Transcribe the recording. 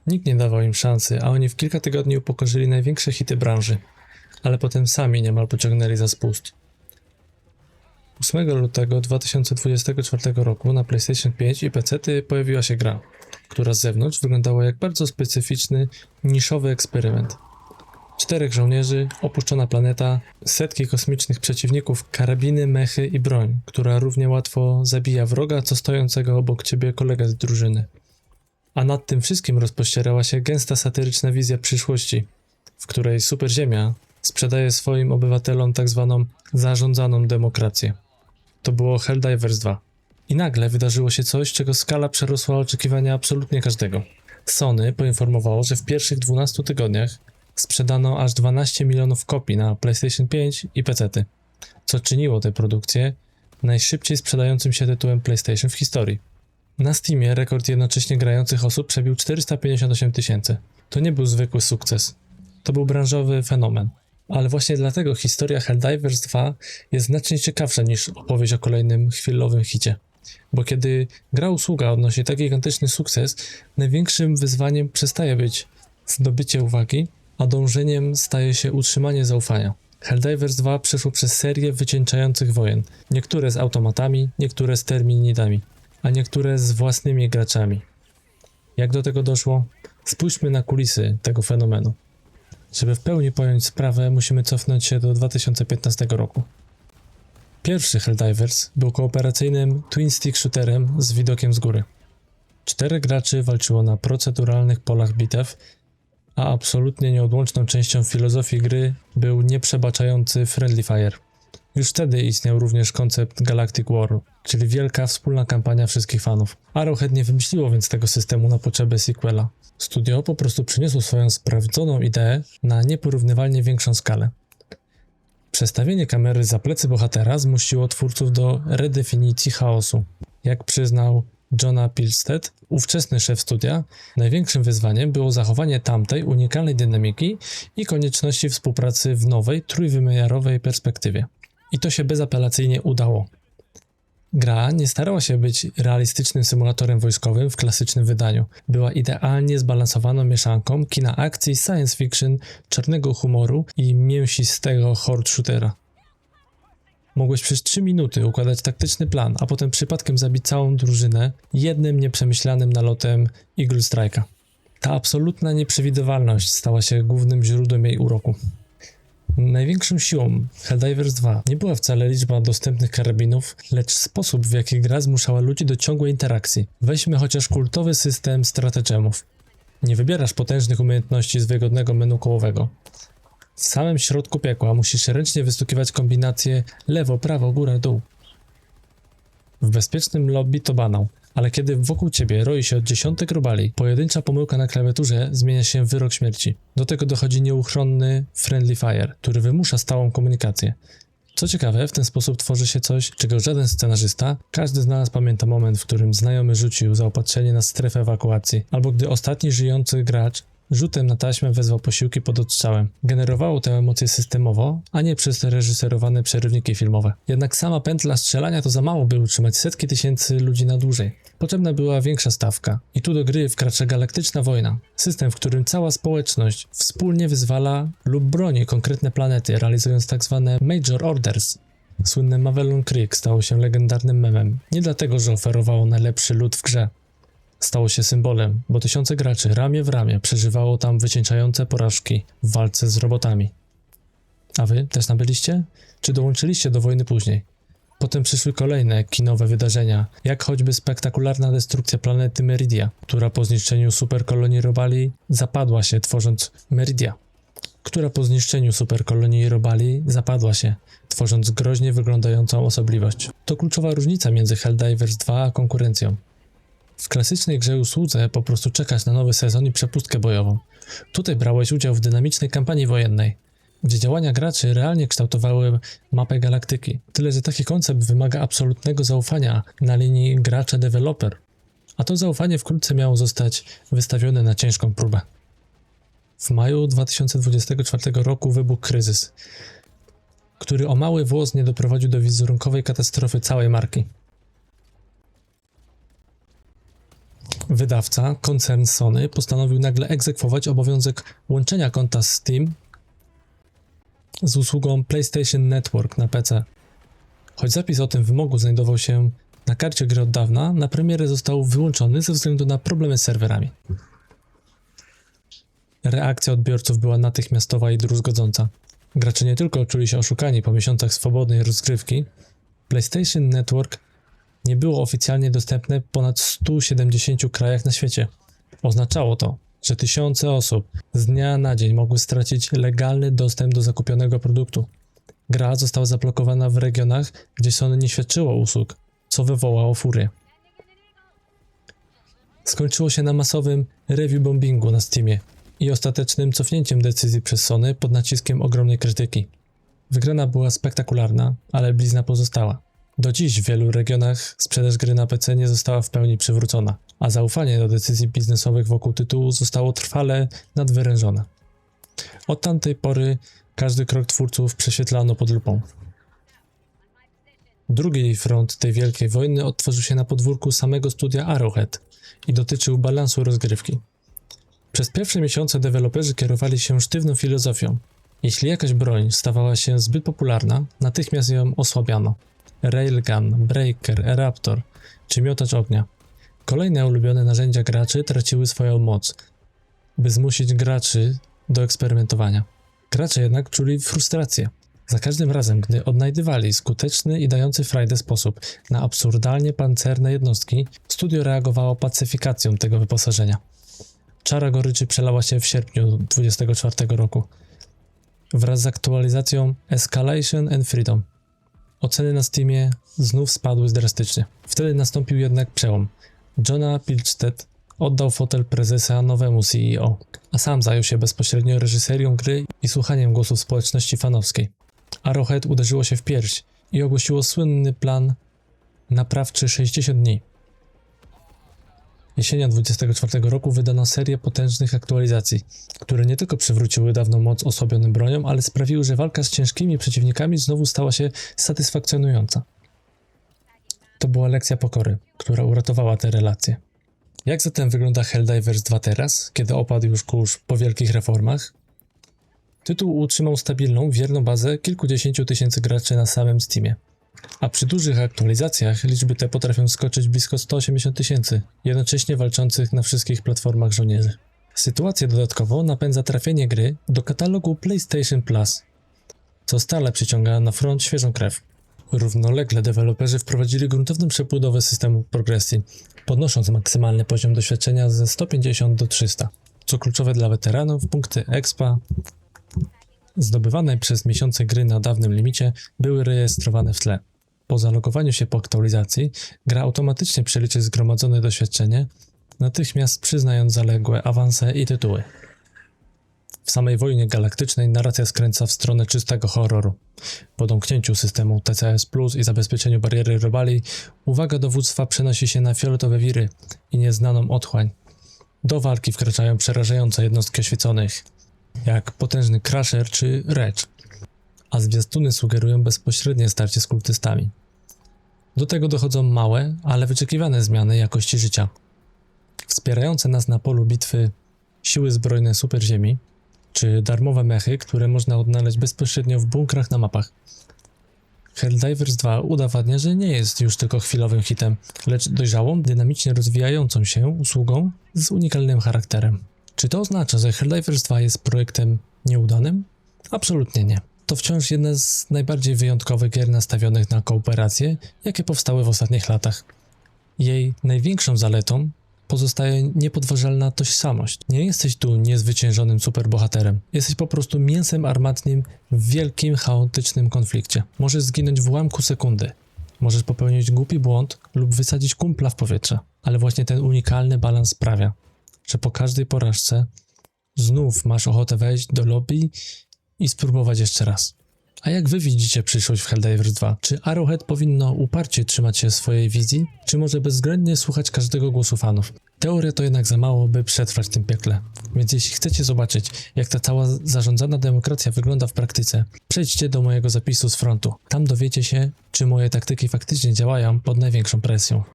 Nikt nie dawał im szansy, a oni w kilka tygodni upokorzyli największe hity branży, ale potem sami niemal pociągnęli za spust. 8 lutego 2024 roku na PlayStation 5 i PC-ty pojawiła się gra, która z zewnątrz wyglądała jak bardzo specyficzny, niszowy eksperyment. 4 żołnierzy, opuszczona planeta, setki kosmicznych przeciwników, karabiny, mechy i broń, która równie łatwo zabija wroga, co stojącego obok ciebie kolegę z drużyny. A nad tym wszystkim rozpościerała się gęsta satyryczna wizja przyszłości, w której superziemia sprzedaje swoim obywatelom tak zwaną zarządzaną demokrację. To było Helldivers 2. I nagle wydarzyło się coś, czego skala przerosła oczekiwania absolutnie każdego. Sony poinformowało, że w pierwszych 12 tygodniach sprzedano aż 12 milionów kopii na PlayStation 5 i PC-ty, co czyniło tę produkcję najszybciej sprzedającym się tytułem PlayStation w historii. Na Steamie rekord jednocześnie grających osób przebił 458 tysięcy. To nie był zwykły sukces. To był branżowy fenomen. Ale właśnie dlatego historia Helldivers 2 jest znacznie ciekawsza niż opowieść o kolejnym chwilowym hicie. Bo kiedy gra usługa odnosi tak gigantyczny sukces, największym wyzwaniem przestaje być zdobycie uwagi, a dążeniem staje się utrzymanie zaufania. Helldivers 2 przeszło przez serię wycieńczających wojen. Niektóre z automatami, niektóre z terminidami, a niektóre z własnymi graczami. Jak do tego doszło? Spójrzmy na kulisy tego fenomenu. Żeby w pełni pojąć sprawę, musimy cofnąć się do 2015 roku. Pierwszy Helldivers był kooperacyjnym twin-stick shooterem z widokiem z góry. 4 graczy walczyło na proceduralnych polach bitew, a absolutnie nieodłączną częścią filozofii gry był nieprzebaczający friendly fire. Już wtedy istniał również koncept Galactic War, czyli wielka wspólna kampania wszystkich fanów. Arrowhead nie wymyśliło więc tego systemu na potrzeby sequela. Studio po prostu przyniosło swoją sprawdzoną ideę na nieporównywalnie większą skalę. Przestawienie kamery za plecy bohatera zmusiło twórców do redefinicji chaosu. Jak przyznał Johna Pilstead, ówczesny szef studia, największym wyzwaniem było zachowanie tamtej unikalnej dynamiki i konieczności współpracy w nowej, trójwymiarowej perspektywie. I to się bezapelacyjnie udało. Gra nie starała się być realistycznym symulatorem wojskowym w klasycznym wydaniu. Była idealnie zbalansowaną mieszanką kina akcji, science fiction, czarnego humoru i mięsistego horde shootera. Mogłeś przez 3 minuty układać taktyczny plan, a potem przypadkiem zabić całą drużynę jednym nieprzemyślanym nalotem Eagle Strike'a. Ta absolutna nieprzewidywalność stała się głównym źródłem jej uroku. Największą siłą Helldivers 2 nie była wcale liczba dostępnych karabinów, lecz sposób, w jaki gra zmuszała ludzi do ciągłej interakcji. Weźmy chociaż kultowy system stratagemów. Nie wybierasz potężnych umiejętności z wygodnego menu kołowego. W samym środku piekła musisz ręcznie wystukiwać kombinacje lewo, prawo, góra, dół. W bezpiecznym lobby to banał, ale kiedy wokół ciebie roi się od dziesiątek robali, pojedyncza pomyłka na klawiaturze zmienia się w wyrok śmierci. Do tego dochodzi nieuchronny friendly fire, który wymusza stałą komunikację. Co ciekawe, w ten sposób tworzy się coś, czego żaden scenarzysta, każdy z nas pamięta moment, w którym znajomy rzucił zaopatrzenie na strefę ewakuacji, albo gdy ostatni żyjący gracz rzutem na taśmę wezwał posiłki pod odstrzałem. Generowało tę emocję systemowo, a nie przez reżyserowane przerywniki filmowe. Jednak sama pętla strzelania to za mało, by utrzymać setki tysięcy ludzi na dłużej. Potrzebna była większa stawka. I tu do gry wkracza galaktyczna wojna. System, w którym cała społeczność wspólnie wyzwala lub broni konkretne planety, realizując tak zwane Major Orders. Słynne Mavellon Creek stało się legendarnym memem. Nie dlatego, że oferowało najlepszy lód w grze. Stało się symbolem, bo tysiące graczy ramię w ramię przeżywało tam wycieńczające porażki w walce z robotami. A wy też nabyliście? Czy dołączyliście do wojny później? Potem przyszły kolejne kinowe wydarzenia, jak choćby spektakularna destrukcja planety Meridia, która po zniszczeniu superkolonii robali zapadła się, tworząc groźnie wyglądającą osobliwość. To kluczowa różnica między Helldivers 2 a konkurencją. W klasycznej grze usłudze po prostu czekać na nowy sezon i przepustkę bojową. Tutaj brałeś udział w dynamicznej kampanii wojennej, gdzie działania graczy realnie kształtowały mapę galaktyki. Tyle, że taki koncept wymaga absolutnego zaufania na linii gracza-deweloper. A to zaufanie wkrótce miało zostać wystawione na ciężką próbę. W maju 2024 roku wybuchł kryzys, który o mały włos nie doprowadził do wizerunkowej katastrofy całej marki. Wydawca, koncern Sony, postanowił nagle egzekwować obowiązek łączenia konta Steam z usługą PlayStation Network na PC. Choć zapis o tym wymogu znajdował się na karcie gry od dawna, na premierę został wyłączony ze względu na problemy z serwerami. Reakcja odbiorców była natychmiastowa i druzgodząca. Gracze nie tylko czuli się oszukani po miesiącach swobodnej rozgrywki, PlayStation Network nie było oficjalnie dostępne w ponad 170 krajach na świecie. Oznaczało to, że tysiące osób z dnia na dzień mogły stracić legalny dostęp do zakupionego produktu. Gra została zablokowana w regionach, gdzie Sony nie świadczyło usług, co wywołało furię. Skończyło się na masowym review bombingu na Steamie i ostatecznym cofnięciem decyzji przez Sony pod naciskiem ogromnej krytyki. Wygrana była spektakularna, ale blizna pozostała. Do dziś w wielu regionach sprzedaż gry na PC nie została w pełni przywrócona, a zaufanie do decyzji biznesowych wokół tytułu zostało trwale nadwyrężone. Od tamtej pory każdy krok twórców prześwietlano pod lupą. Drugi front tej wielkiej wojny otworzył się na podwórku samego studia Arrowhead i dotyczył balansu rozgrywki. Przez pierwsze miesiące deweloperzy kierowali się sztywną filozofią. Jeśli jakaś broń stawała się zbyt popularna, natychmiast ją osłabiano. Railgun, Breaker, Raptor czy miotacz ognia. Kolejne ulubione narzędzia graczy traciły swoją moc, by zmusić graczy do eksperymentowania. Gracze jednak czuli frustrację. Za każdym razem, gdy odnajdywali skuteczny i dający frajdę sposób na absurdalnie pancerne jednostki, studio reagowało pacyfikacją tego wyposażenia. Czara goryczy przelała się w sierpniu 2024 roku wraz z aktualizacją Escalation and Freedom. Oceny na Steamie znów spadły drastycznie. Wtedy nastąpił jednak przełom. Johna Pilstead oddał fotel prezesa nowemu CEO, a sam zajął się bezpośrednio reżyserią gry i słuchaniem głosów społeczności fanowskiej. Arrowhead uderzyło się w pierś i ogłosiło słynny plan naprawczy 60 dni. Jesienią 2024 roku wydano serię potężnych aktualizacji, które nie tylko przywróciły dawną moc osłabionym broniom, ale sprawiły, że walka z ciężkimi przeciwnikami znowu stała się satysfakcjonująca. To była lekcja pokory, która uratowała te relacje. Jak zatem wygląda Helldivers 2 teraz, kiedy opadł już kurz po wielkich reformach? Tytuł utrzymał stabilną, wierną bazę kilkudziesięciu tysięcy graczy na samym Steamie. A przy dużych aktualizacjach liczby te potrafią skoczyć blisko 180 tysięcy, jednocześnie walczących na wszystkich platformach żołnierzy. Sytuację dodatkowo napędza trafienie gry do katalogu PlayStation Plus, co stale przyciąga na front świeżą krew. Równolegle deweloperzy wprowadzili gruntowną przebudowę systemu progresji, podnosząc maksymalny poziom doświadczenia ze 150 do 300. Co kluczowe dla weteranów, punkty expa zdobywane przez miesiące gry na dawnym limicie były rejestrowane w tle. Po zalogowaniu się po aktualizacji, gra automatycznie przeliczy zgromadzone doświadczenie, natychmiast przyznając zaległe awanse i tytuły. W samej wojnie galaktycznej narracja skręca w stronę czystego horroru. Po domknięciu systemu TCS Plus i zabezpieczeniu bariery robali, uwaga dowództwa przenosi się na fioletowe wiry i nieznaną otchłań. Do walki wkraczają przerażające jednostki oświeconych, jak potężny Crusher czy Wretch, a zwiastuny sugerują bezpośrednie starcie z kultystami. Do tego dochodzą małe, ale wyczekiwane zmiany jakości życia. Wspierające nas na polu bitwy siły zbrojne superziemi, czy darmowe mechy, które można odnaleźć bezpośrednio w bunkrach na mapach. Helldivers 2 udowadnia, że nie jest już tylko chwilowym hitem, lecz dojrzałą, dynamicznie rozwijającą się usługą z unikalnym charakterem. Czy to oznacza, że Helldivers 2 jest projektem nieudanym? Absolutnie nie. To wciąż jedna z najbardziej wyjątkowych gier nastawionych na kooperację, jakie powstały w ostatnich latach. Jej największą zaletą pozostaje niepodważalna tożsamość. Nie jesteś tu niezwyciężonym superbohaterem. Jesteś po prostu mięsem armatnim w wielkim, chaotycznym konflikcie. Możesz zginąć w ułamku sekundy. Możesz popełnić głupi błąd lub wysadzić kumpla w powietrze. Ale właśnie ten unikalny balans sprawia, że po każdej porażce znów masz ochotę wejść do lobby i spróbować jeszcze raz. A jak wy widzicie przyszłość w Helldivers 2? Czy Arrowhead powinno uparcie trzymać się swojej wizji, czy może bezwzględnie słuchać każdego głosu fanów? Teoria to jednak za mało, by przetrwać w tym piekle. Więc jeśli chcecie zobaczyć, jak ta cała zarządzana demokracja wygląda w praktyce, przejdźcie do mojego zapisu z frontu. Tam dowiecie się, czy moje taktyki faktycznie działają pod największą presją.